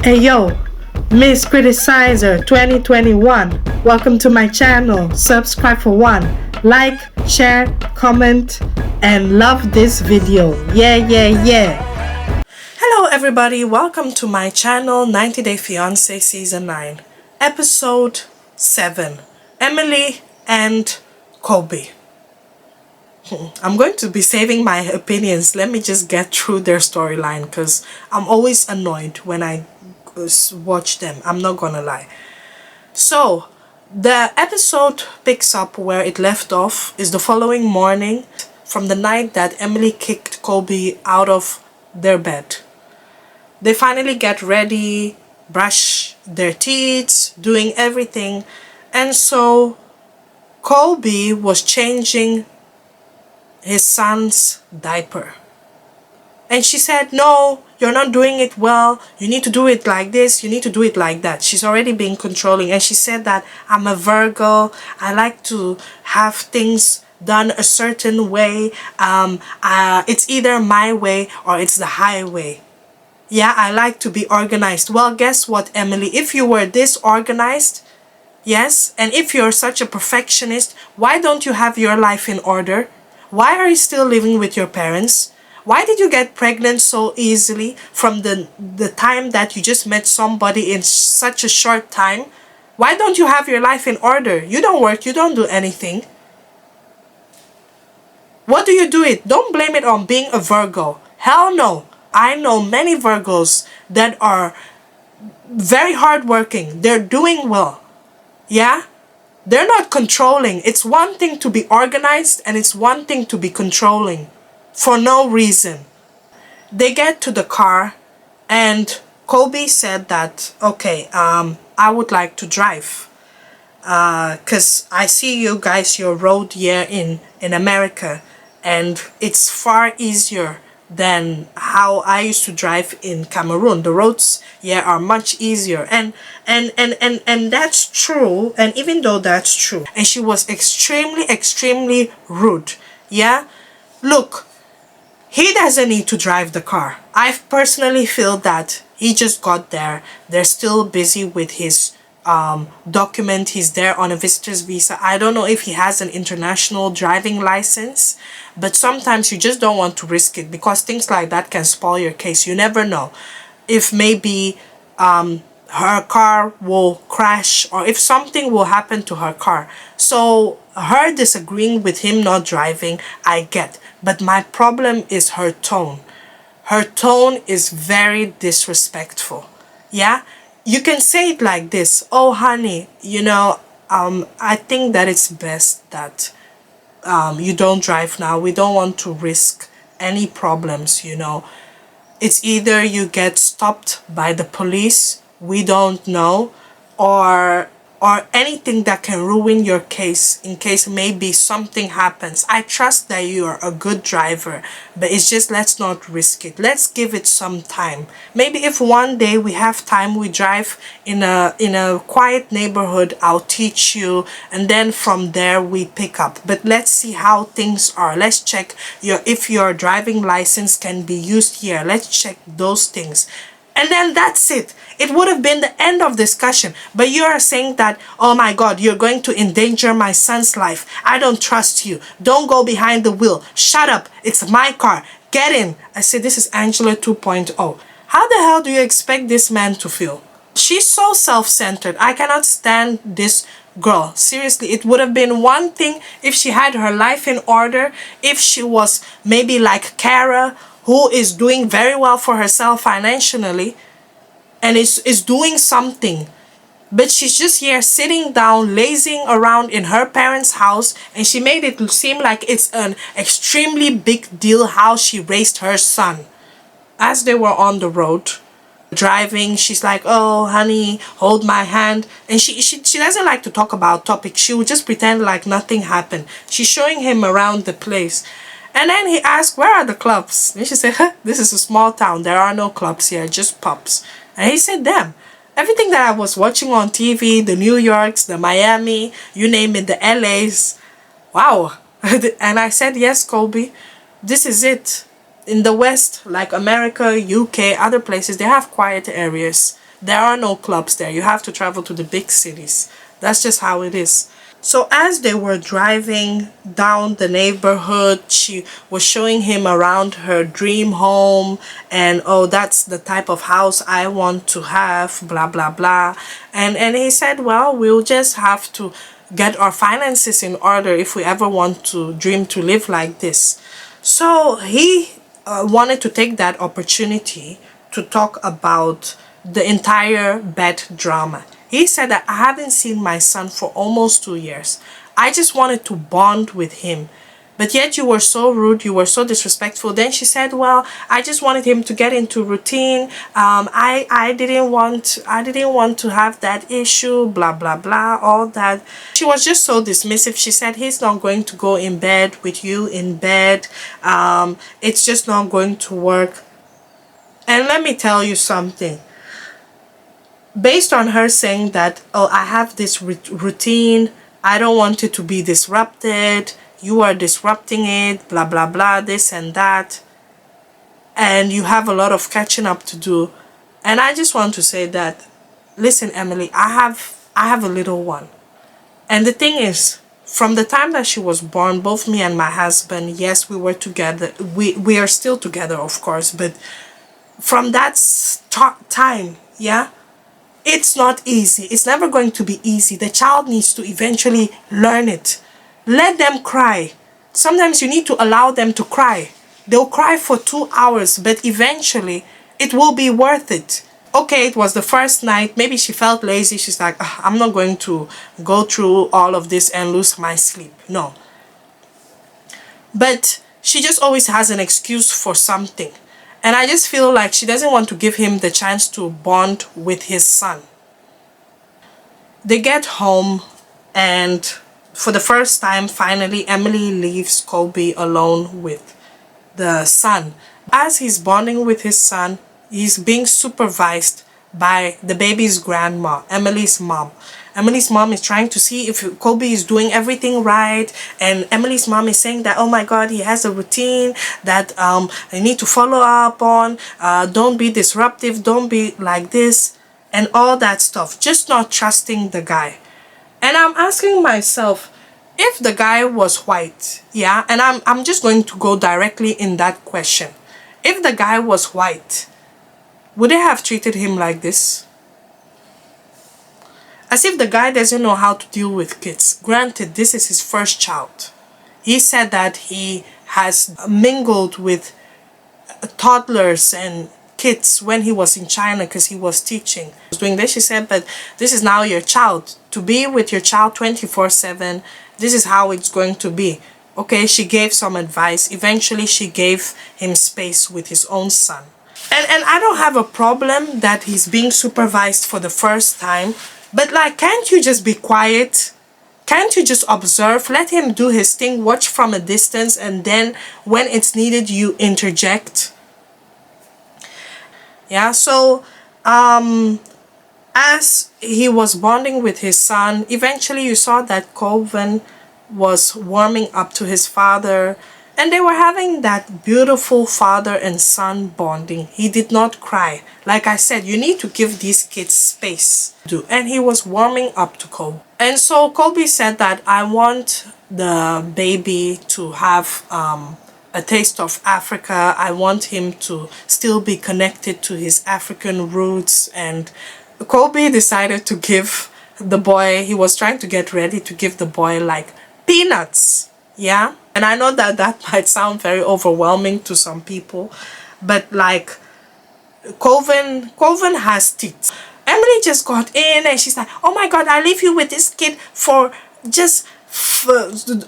Hey yo, Miss Criticizer 2021. Welcome to my channel. Subscribe for one. Like, share, comment, and love this video. Yeah, yeah, yeah. Hello everybody, welcome to my channel 90 Day Fiancé Season 9, Episode 7. Emily and Colby. I'm going to be saving my opinions. Let me just get through their storyline because I'm always annoyed when I watch them. I'm not gonna lie. So the episode picks up where it left off is the following morning from the night that Emily kicked Colby out of their bed. They finally get ready, brush their teeth, doing everything, and so Colby was changing his son's diaper. And she said, no, you're not doing it well. You need to do it like this. You need to do it like that. She's already being controlling. And she said that I'm a Virgo. I like to have things done a certain way. It's either my way or it's the highway. Yeah, I like to be organized. Well, guess what, Emily? If you were disorganized, yes, and if you're such a perfectionist, why don't you have your life in order? Why are you still living with your parents? Why did you get pregnant so easily from the time that you just met somebody in such a short time? Why don't you have your life in order? You don't work, you don't do anything. What do you do it? Don't blame it on being a Virgo. Hell no. I know many Virgos that are very hardworking. They're doing well. Yeah? They're not controlling. It's one thing to be organized and it's one thing to be controlling for no reason. They get to the car and Colby said that, okay, I would like to drive. Because I see you guys, your road here in America, and it's far easier than how I used to drive in Cameroon. The roads here are much easier, and that's true. And even though that's true, and she was extremely rude. Yeah, look, he doesn't need to drive the car. I personally feel that he just got there. They're still busy with his document. He's there on a visitor's visa. I don't know if he has an international driving license, but sometimes you just don't want to risk it because things like that can spoil your case. You never know if maybe her car will crash or if something will happen to her car. So her disagreeing with him not driving, I get, but my problem is her tone. Her tone is very disrespectful. Yeah, you can say it like this: oh honey, you know, I think that it's best that you don't drive now. We don't want to risk any problems, you know. It's either you get stopped by the police, we don't know, or anything that can ruin your case in case maybe something happens. I trust that you are a good driver, but it's just, let's not risk it. Let's give it some time. Maybe if one day we have time, we drive in a quiet neighborhood, I'll teach you, and then from there we pick up. But let's see how things are. Let's check if your driving license can be used here. Let's check those things. And then that's it. It would have been the end of discussion. But you are saying that, oh my God, you're going to endanger my son's life. I don't trust you. Don't go behind the wheel. Shut up. It's my car. Get in. I said, this is Angela 2.0. How the hell do you expect this man to feel? She's so self-centered. I cannot stand this girl. Seriously, it would have been one thing if she had her life in order. If she was maybe like Kara, who is doing very well for herself financially and is doing something, but she's just here sitting down lazing around in her parents' house, and she made it seem like it's an extremely big deal how she raised her son. As they were on the road driving, she's like, oh honey, hold my hand, and she doesn't like to talk about topics. She would just pretend like nothing happened. She's showing him around the place. And then he asked, where are the clubs? And she said, this is a small town. There are no clubs here, just pubs. And he said, damn, everything that I was watching on TV, the New Yorks, the Miami, you name it, the LAs, wow. And I said, yes, Colby, this is it. In the West, like America, UK, other places, they have quiet areas. There are no clubs there. You have to travel to the big cities. That's just how it is. So as they were driving down the neighborhood, she was showing him around her dream home, and oh, that's the type of house I want to have, blah blah blah. And he said, well, we'll just have to get our finances in order if we ever want to dream to live like this. So he wanted to take that opportunity to talk about the entire bed drama. He said that I haven't seen my son for almost 2 years. I just wanted to bond with him. But yet you were so rude, you were so disrespectful. Then she said, well, I just wanted him to get into routine. I didn't want to have that issue, blah blah blah, all that. She was just so dismissive. She said he's not going to go in bed with you in bed. It's just not going to work. And let me tell you something. Based on her saying that, oh, I have this routine, I don't want it to be disrupted, you are disrupting it, blah blah blah, this and that, and you have a lot of catching up to do. And I just want to say that, listen, Emily, I have a little one, and the thing is, from the time that she was born, both me and my husband, yes, we were together, we are still together, of course, but from that time, yeah, it's not easy. It's never going to be easy. The child needs to eventually learn it. Let them cry. Sometimes you need to allow them to cry. They'll cry for 2 hours, but eventually it will be worth it. Okay, it was the first night. Maybe she felt lazy. She's like, I'm not going to go through all of this and lose my sleep. No. But she just always has an excuse for something. And I just feel like she doesn't want to give him the chance to bond with his son. They get home, and for the first time, finally, Emily leaves Colby alone with the son. As he's bonding with his son, he's being supervised by the baby's grandma, Emily's mom. Emily's mom is trying to see if Colby is doing everything right, and Emily's mom is saying that, oh my god, he has a routine that I need to follow up on, don't be disruptive, don't be like this, and all that stuff. Just not trusting the guy. And I'm asking myself, if the guy was white, yeah, and I'm just going to go directly in that question. If the guy was white, would they have treated him like this? As if the guy doesn't know how to deal with kids. Granted, this is his first child. He said that he has mingled with toddlers and kids when he was in China because he was teaching. He was doing this, she said, but this is now your child. To be with your child 24/7, this is how it's going to be. Okay, she gave some advice. Eventually, she gave him space with his own son. And I don't have a problem that he's being supervised for the first time. But like, can't you just be quiet? Can't you just observe? Let him do his thing, watch from a distance, and then when it's needed, you interject. Yeah, so as he was bonding with his son, eventually you saw that Colvin was warming up to his father, and they were having that beautiful father and son bonding. He did not cry. Like I said, you need to give these kids space. And he was warming up to Colby. And so Colby said that I want the baby to have a taste of Africa. I want him to still be connected to his African roots. And Colby decided to give the boy, he was trying to get ready to give the boy like peanuts. Yeah, and I know that that might sound very overwhelming to some people, but like Colvin has teeth. Emily just got in and she's like, oh my god, I leave you with this kid for just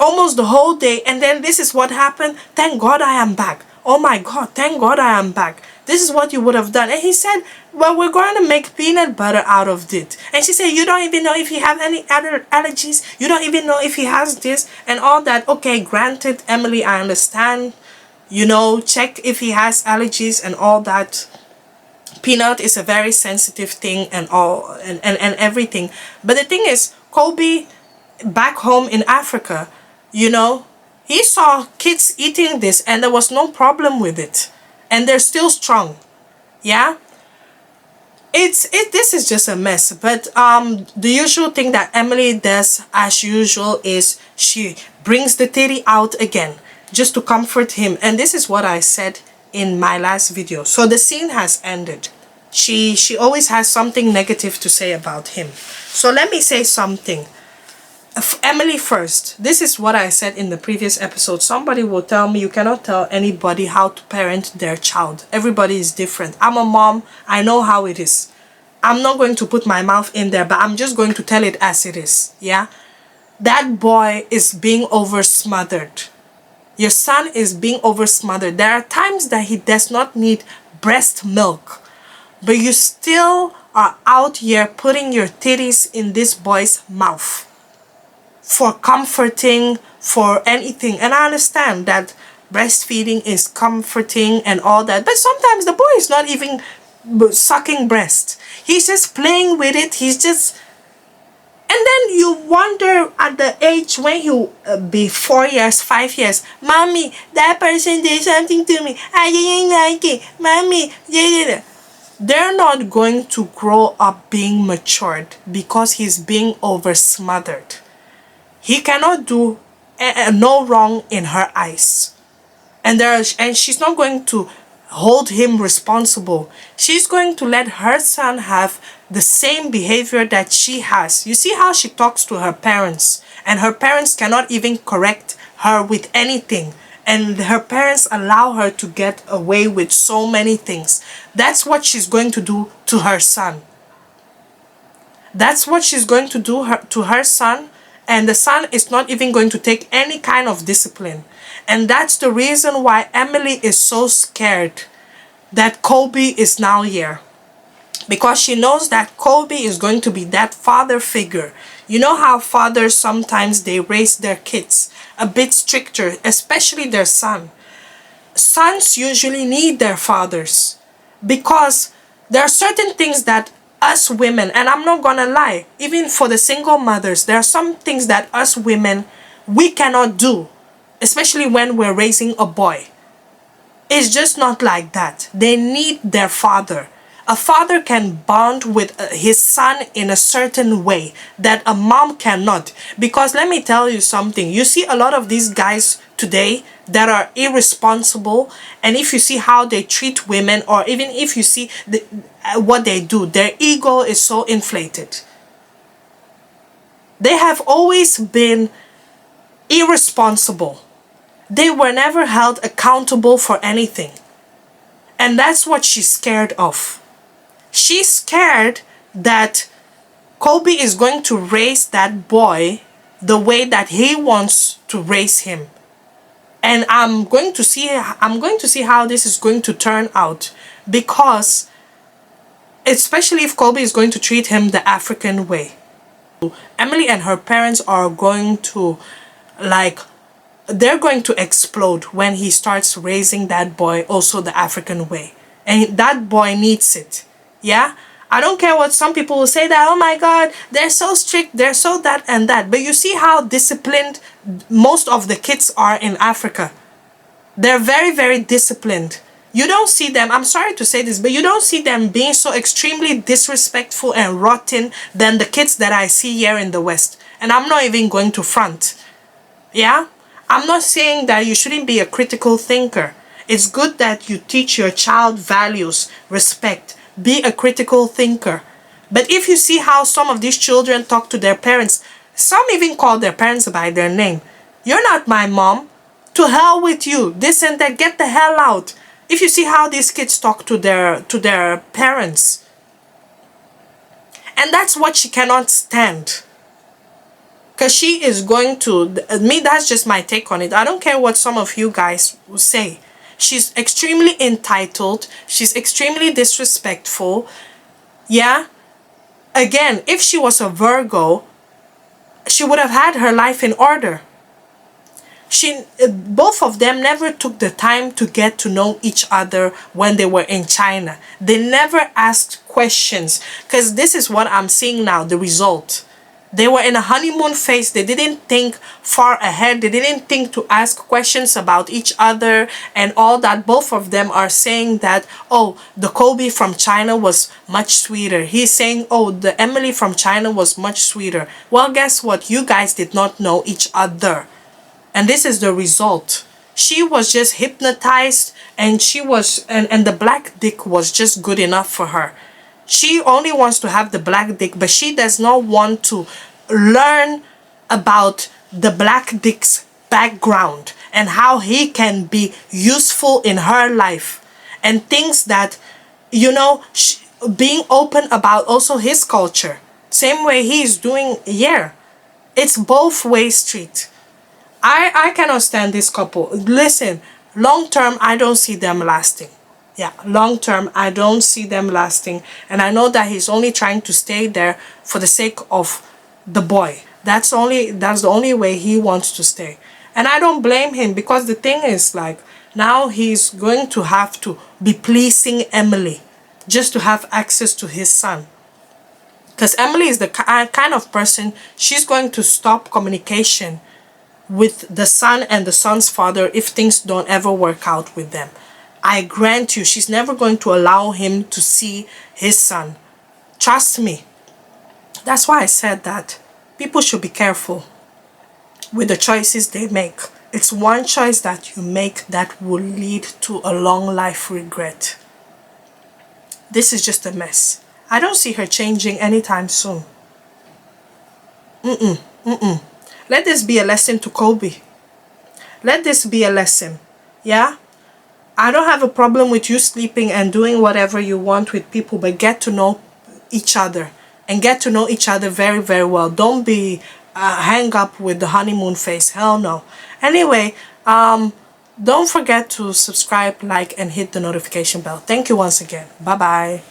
almost the whole day, and then this is what happened. Thank god I am back. Oh my god, thank god I am back. This is what you would have done. And he said, well, we're going to make peanut butter out of it. And she said, you don't even know if he has any other allergies. You don't even know if he has this and all that. Okay, granted, Emily, I understand. You know, check if he has allergies and all that. Peanut is a very sensitive thing and all and everything. But the thing is, Colby, back home in Africa, you know, he saw kids eating this and there was no problem with it. And they're still strong. Yeah? This is just a mess. But the usual thing that Emily does as usual is she brings the titty out again just to comfort him. And this is what I said in my last video. So the scene has ended. She always has something negative to say about him. So let me say something. Emily first. This is what I said in the previous episode. Somebody will tell me you cannot tell anybody how to parent their child. Everybody is different. I'm a mom. I know how it is. I'm not going to put my mouth in there, but I'm just going to tell it as it is. Yeah? That boy is being over smothered. Your son is being over smothered. There are times that he does not need breast milk, but you still are out here putting your titties in this boy's mouth for comforting, for anything. And I understand that breastfeeding is comforting and all that, but sometimes the boy is not even sucking breast. He's just playing with it. He's just, and then you wonder at the age when he'll be 4 years, 5 years, Mommy, that person did something to me. I didn't like it. Mommy, yeah. They're not going to grow up being matured because he's being over smothered. He cannot do no wrong in her eyes. And she's not going to hold him responsible. She's going to let her son have the same behavior that she has. You see how she talks to her parents, and her parents cannot even correct her with anything. And her parents allow her to get away with so many things. That's what she's going to do to her son. That's what she's going to do to her son. And the son is not even going to take any kind of discipline. And that's the reason why Emily is so scared that Colby is now here. Because she knows that Colby is going to be that father figure. You know how fathers sometimes they raise their kids a bit stricter, especially their son. Sons usually need their fathers because there are certain things that us women, and I'm not gonna lie, even for the single mothers, there are some things that us women, we cannot do, especially when we're raising a boy. It's just not like that. They need their father. A father can bond with his son in a certain way that a mom cannot. Because let me tell you something. You see a lot of these guys today that are irresponsible, and if you see how they treat women, or even if you see what they do, their ego is so inflated. They have always been irresponsible. They were never held accountable for anything. And that's what she's scared of. She's scared that Colby is going to raise that boy the way that he wants to raise him. And I'm going to see how this is going to turn out, because especially if Colby is going to treat him the African way. Emily and her parents are going to, like, they're going to explode when he starts raising that boy also the African way. And that boy needs it. Yeah? I don't care what some people will say, that, oh my God, they're so strict, they're so that and that. But you see how disciplined most of the kids are in Africa. They're very, very disciplined. You don't see them, I'm sorry to say this, but you don't see them being so extremely disrespectful and rotten than the kids that I see here in the West. And I'm not even going to front. Yeah? I'm not saying that you shouldn't be a critical thinker. It's good that you teach your child values, respect. Be a critical thinker. But if you see how some of these children talk to their parents, some even call their parents by their name. You're not my mom. To hell with you. This and that. Get the hell out. If you see how these kids talk to their parents. And that's what she cannot stand. Because she is going to, me, that's just my take on it. I don't care what some of you guys will say. She's extremely entitled. She's extremely disrespectful. Yeah? Again, if she was a Virgo, she would have had her life in order. Both of them never took the time to get to know each other when they were in China. They never asked questions. Because this is what I'm seeing now, the result. They were in a honeymoon phase. They didn't think far ahead. They didn't think to ask questions about each other and all that. Both of them are saying that, oh, the Kobe from China was much sweeter. He's saying, oh, the Emily from China was much sweeter. Well, guess what? You guys did not know each other. And this is the result. She was just hypnotized, and and the black dick was just good enough for her. She only wants to have the black dick, but she does not want to learn about the black dick's background and how he can be useful in her life, and things that, being open about also his culture, same way he's doing here. It's both way street. I cannot stand this couple. Listen, long term, I don't see them lasting. Yeah, long term, I don't see them lasting. And I know that he's only trying to stay there for the sake of the boy. That's the only way he wants to stay. And I don't blame him, because the thing is, like, now he's going to have to be pleasing Emily just to have access to his son. Because Emily is the kind of person, she's going to stop communication with the son and the son's father if things don't ever work out with them. I grant you, she's never going to allow him to see his son. Trust me. That's why I said that people should be careful with the choices they make. It's one choice that you make that will lead to a long life regret. This is just a mess. I don't see her changing anytime soon. Let this be a lesson to Kobe. Let this be a lesson. Yeah? I don't have a problem with you sleeping and doing whatever you want with people, but get to know each other. And get to know each other very, very well. Don't be hang up with the honeymoon phase. Hell no. Anyway, don't forget to subscribe, like, and hit the notification bell. Thank you once again. Bye-bye.